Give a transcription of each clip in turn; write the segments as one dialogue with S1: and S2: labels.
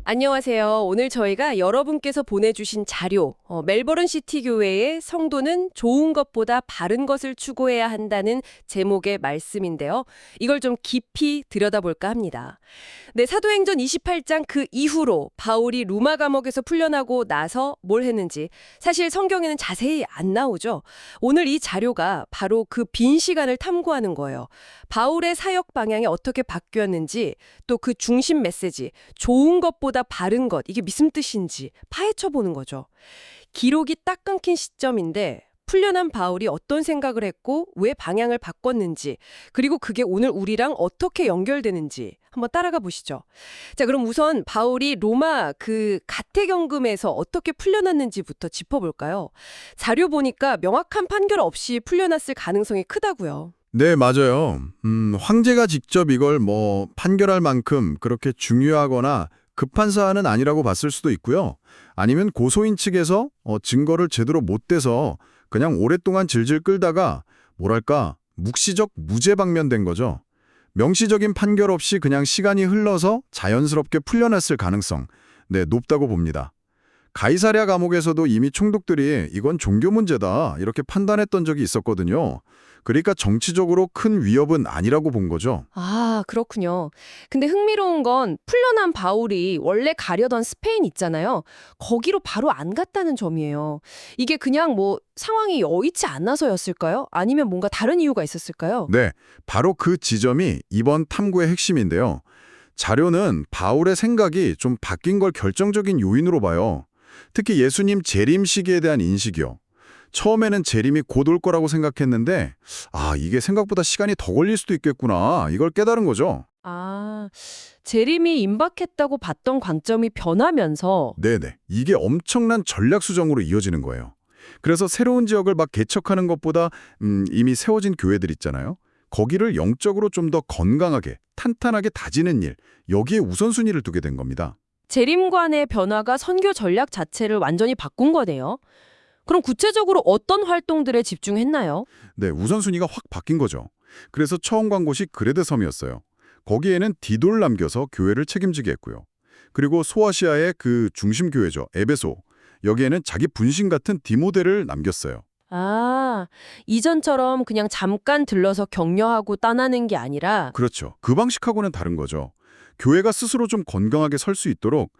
S1: 안녕하세요. 오늘 저희가 여러분께서 보내주신 자료, 멜버른 시티 교회의 성도는 좋은 것보다 바른 것을 추구해야 한다는 제목의 말씀인데요. 이걸 좀 깊이 들여다볼까 합니다. 네, 사도행전 28장 그 이후로 바울이 로마 감옥에서 풀려나고 나서 뭘 했는지 사실 성경에는 자세히 안 나오죠. 오늘 이 자료가 바로 그 빈 시간을 탐구하는 거예요. 바울의 사역 방향이 어떻게 바뀌었는지, 또 그 중심 메시지, 좋은 것보다 바른 것, 이게 무슨 뜻인지 파헤쳐 보는 거죠. 기록이 딱 끊긴 시점인데 풀려난 바울이 어떤 생각을 했고 왜 방향을 바꿨는지, 그리고 그게 오늘 우리랑 어떻게 연결되는지 한번 따라가 보시죠. 자, 그럼 우선 바울이 로마 그 가택연금에서 어떻게 풀려났는지부터 짚어볼까요? 자료 보니까 명확한 판결 없이 풀려났을 가능성이 크다고요.
S2: 네, 맞아요. 황제가 직접 이걸 판결할 만큼 그렇게 중요하거나 급한 사안은 아니라고 봤을 수도 있고요. 아니면 고소인 측에서 증거를 제대로 못 대서 그냥 오랫동안 질질 끌다가 뭐랄까 묵시적 무죄 방면된 거죠. 명시적인 판결 없이 그냥 시간이 흘러서 자연스럽게 풀려났을 가능성, 네, 높다고 봅니다. 가이사랴 감옥에서도 이미 총독들이 이건 종교 문제다 이렇게 판단했던 적이 있었거든요. 그러니까 정치적으로 큰 위협은 아니라고 본 거죠.
S1: 아, 그렇군요. 근데 흥미로운 건 풀려난 바울이 원래 가려던 스페인 있잖아요. 거기로 바로 안 갔다는 점이에요. 이게 그냥 상황이 여의치 않아서였을까요? 아니면 뭔가 다른 이유가 있었을까요?
S2: 네, 바로 그 지점이 이번 탐구의 핵심인데요. 자료는 바울의 생각이 좀 바뀐 걸 결정적인 요인으로 봐요. 특히 예수님 재림 시기에 대한 인식이요. 처음에는 재림이 곧 올 거라고 생각했는데 이게 생각보다 시간이 더 걸릴 수도 있겠구나 이걸 깨달은 거죠.
S1: 아, 재림이 임박했다고 봤던 관점이 변하면서
S2: 네네. 이게 엄청난 전략 수정으로 이어지는 거예요. 그래서 새로운 지역을 막 개척하는 것보다 이미 세워진 교회들 있잖아요. 거기를 영적으로 좀 더 건강하게, 탄탄하게 다지는 일, 여기에 우선순위를 두게 된 겁니다.
S1: 재림관의 변화가 선교 전략 자체를 완전히 바꾼 거네요. 그럼 구체적으로 어떤 활동들에 집중했나요?
S2: 네, 우선순위가 확 바뀐 거죠. 그래서 처음 간 곳이 그레데섬이었어요. 거기에는 디도를 남겨서 교회를 책임지게 했고요. 그리고 소아시아의 그 중심 교회죠, 에베소. 여기에는 자기 분신 같은 디모데를 남겼어요.
S1: 아, 이전처럼 그냥 잠깐 들러서 격려하고 떠나는 게 아니라
S2: 그렇죠. 그 방식하고는 다른 거죠. 교회가 스스로 좀 건강하게 설 수 있도록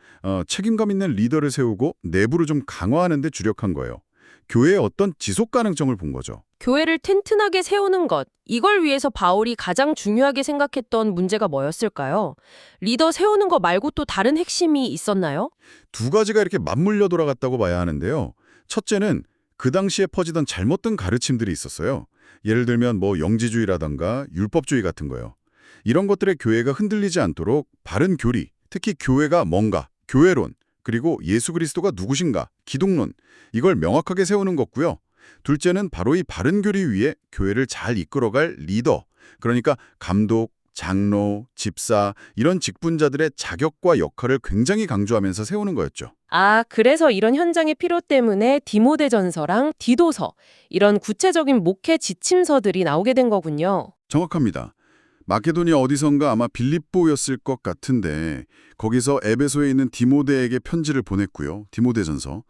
S2: 책임감 있는 리더를 세우고 내부를 좀 강화하는 데 주력한 거예요. 교회의 어떤 지속 가능성을 본 거죠.
S1: 교회를 튼튼하게 세우는 것, 이걸 위해서 바울이 가장 중요하게 생각했던 문제가 뭐였을까요? 리더 세우는 거 말고 또 다른 핵심이 있었나요?
S2: 두 가지가 이렇게 맞물려 돌아갔다고 봐야 하는데요. 첫째는 그 당시에 퍼지던 잘못된 가르침들이 있었어요. 예를 들면 영지주의라던가 율법주의 같은 거요. 이런 것들에 교회가 흔들리지 않도록 바른 교리, 특히 교회가 뭔가, 교회론, 그리고 예수 그리스도가 누구신가, 기독론, 이걸 명확하게 세우는 거고요. 둘째는 바로 이 바른 교리 위에 교회를 잘 이끌어갈 리더, 그러니까 감독, 장로, 집사 이런 직분자들의 자격과 역할을 굉장히 강조하면서 세우는 거였죠.
S1: 아, 그래서 이런 현장의 필요 때문에 디모데전서랑 디도서, 이런 구체적인 목회 지침서들이 나오게 된 거군요.
S2: 정확합니다. 마케도니아 어디선가 아마 빌립보였을 것 같은데 거기서 에베소에 있는 디모데에게 편지를 보냈고요. 디모데전서.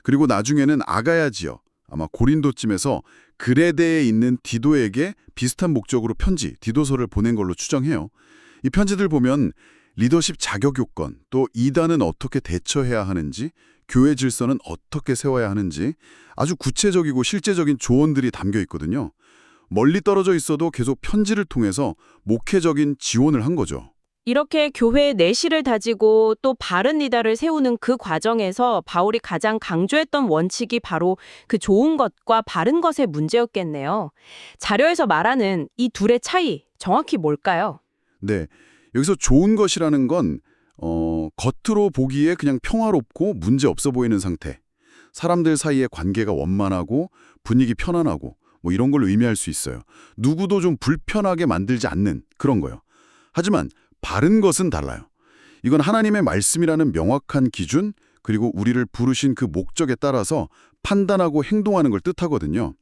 S2: 그리고 나중에는 아가야 지역, 아마 고린도쯤에서 그레데에 있는 디도에게 비슷한 목적으로 편지, 디도서를 보낸 걸로 추정해요. 이 편지들 보면 리더십 자격 요건, 또 이단은 어떻게 대처해야 하는지, 교회 질서는 어떻게 세워야 하는지 아주 구체적이고 실제적인 조언들이 담겨 있거든요. 멀리 떨어져 있어도 계속 편지를 통해서 목회적인 지원을 한 거죠.
S1: 이렇게 교회의 내실을 다지고 또 바른 리더를 세우는 그 과정에서 바울이 가장 강조했던 원칙이 바로 그 좋은 것과 바른 것의 문제였겠네요. 자료에서 말하는 이 둘의 차이, 정확히 뭘까요?
S2: 네, 여기서 좋은 것이라는 건 겉으로 보기에 그냥 평화롭고 문제 없어 보이는 상태. 사람들 사이의 관계가 원만하고 분위기 편안하고 이런 걸 의미할 수 있어요. 누구도 좀 불편하게 만들지 않는 그런 거요. 하지만 바른 것은 달라요. 이건 하나님의 말씀이라는 명확한 기준, 그리고 우리를 부르신 그 목적에 따라서 판단하고 행동하는 걸 뜻하거든요.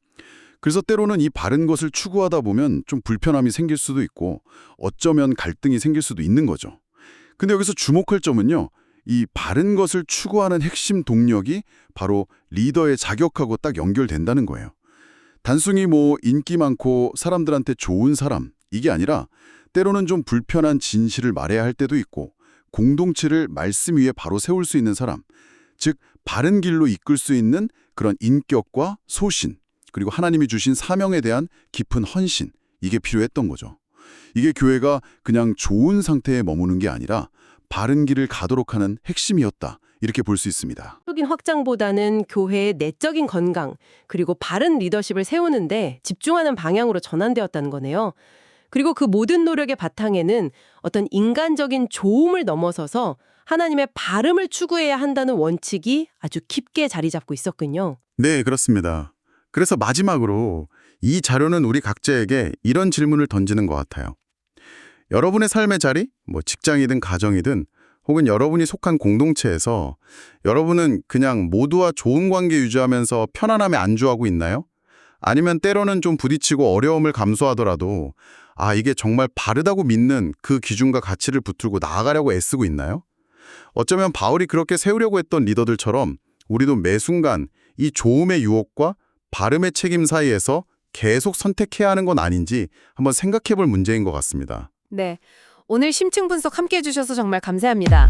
S2: 그래서 때로는 이 바른 것을 추구하다 보면 좀 불편함이 생길 수도 있고 어쩌면 갈등이 생길 수도 있는 거죠. 근데 여기서 주목할 점은요. 이 바른 것을 추구하는 핵심 동력이 바로 리더의 자격하고 딱 연결된다는 거예요. 단순히 뭐 인기 많고 사람들한테 좋은 사람, 이게 아니라 때로는 좀 불편한 진실을 말해야 할 때도 있고 공동체를 말씀 위에 바로 세울 수 있는 사람, 즉 바른 길로 이끌 수 있는 그런 인격과 소신, 그리고 하나님이 주신 사명에 대한 깊은 헌신, 이게 필요했던 거죠. 이게 교회가 그냥 좋은 상태에 머무는 게 아니라 바른 길을 가도록 하는 핵심이었다. 이렇게 볼 수 있습니다.
S1: 적인 확장보다는 교회의 내적인 건강, 그리고 바른 리더십을 세우는데 집중하는 방향으로 전환되었다는 거네요. 그리고 그 모든 노력의 바탕에는 어떤 인간적인 좋음을 넘어서서 하나님의 바름을 추구해야 한다는 원칙이 아주 깊게 자리 잡고 있었군요.
S3: 네, 그렇습니다. 그래서 마지막으로 이 자료는 우리 각자에게 이런 질문을 던지는 것 같아요. 여러분의 삶의 자리, 뭐 직장이든 가정이든 혹은 여러분이 속한 공동체에서 여러분은 그냥 모두와 좋은 관계 유지하면서 편안함에 안주하고 있나요? 아니면 때로는 좀 부딪히고 어려움을 감수하더라도 이게 정말 바르다고 믿는 그 기준과 가치를 붙들고 나아가려고 애쓰고 있나요? 어쩌면 바울이 그렇게 세우려고 했던 리더들처럼 우리도 매 순간 이 좋음의 유혹과 바름의 책임 사이에서 계속 선택해야 하는 건 아닌지 한번 생각해 볼 문제인 것 같습니다.
S1: 네, 오늘 심층 분석 함께 해주셔서 정말 감사합니다.